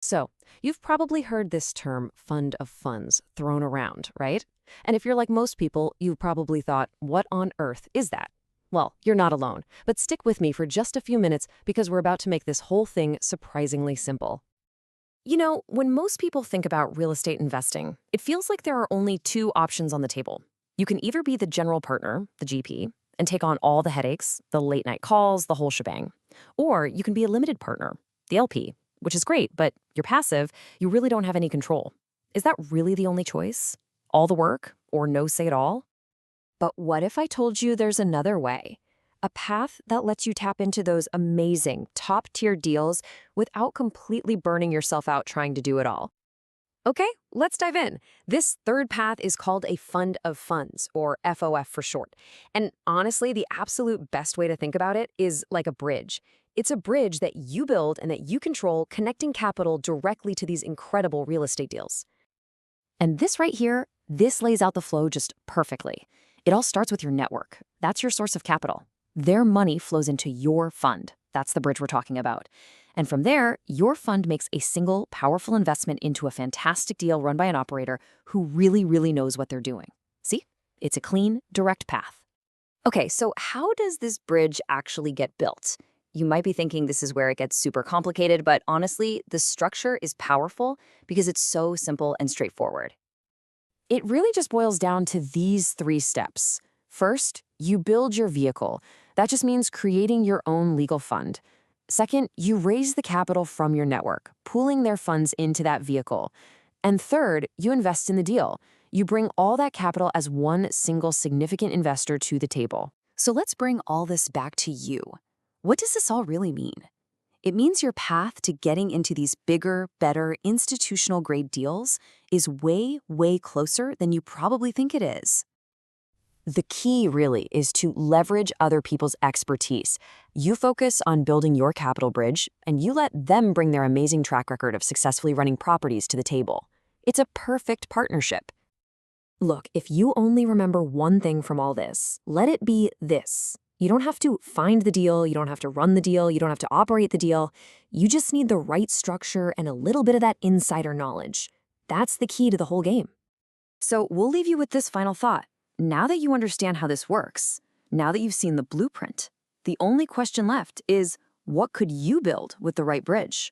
So, you've probably heard this term fund of funds thrown around, right? And if you're like most people, you've probably thought, what on earth is that? Well, you're not alone, but stick with me for just a few minutes because we're about to make this whole thing surprisingly simple. You know, when most people think about real estate investing, it feels like there are only two options on the table. You can either be the general partner, the GP, and take on all the headaches, the late night calls, the whole shebang. Or you can be a limited partner, the LP, which is great, but you're passive, you really don't have any control. Is that really the only choice? All the work, or no say at all? But what if I told you there's another way? A path that lets you tap into those amazing, top tier deals without completely burning yourself out trying to do it all. Okay, let's dive in. This third path is called a fund of funds, or FOF for short. And honestly, the absolute best way to think about it is like a bridge. It's a bridge that you build and that you control, connecting capital directly to these incredible real estate deals. And this right here, this lays out the flow just perfectly. It all starts with your network. That's your source of capital. Their money flows into your fund. That's the bridge we're talking about. And from there, your fund makes a single, powerful investment into a fantastic deal run by an operator who really, really knows what they're doing. See? It's a clean, direct path. Okay, so how does this bridge actually get built? You might be thinking this is where it gets super complicated, but honestly, the structure is powerful because it's so simple and straightforward. It really just boils down to these three steps. First, you build your vehicle. That just means creating your own legal fund. Second, you raise the capital from your network, pooling their funds into that vehicle. And third, you invest in the deal. You bring all that capital as one single significant investor to the table. So let's bring all this back to you. What does this all really mean? It means your path to getting into these bigger, better, institutional grade deals is way, way closer than you probably think it is. The key really is to leverage other people's expertise. You focus on building your capital bridge, and you let them bring their amazing track record of successfully running properties to the table. It's a perfect partnership. Look, if you only remember one thing from all this, let it be this. You don't have to find the deal, you don't have to run the deal, you don't have to operate the deal. You just need the right structure and a little bit of that insider knowledge. That's the key to the whole game. So we'll leave you with this final thought. Now that you understand how this works, now that you've seen the blueprint, the only question left is, what could you build with the right bridge?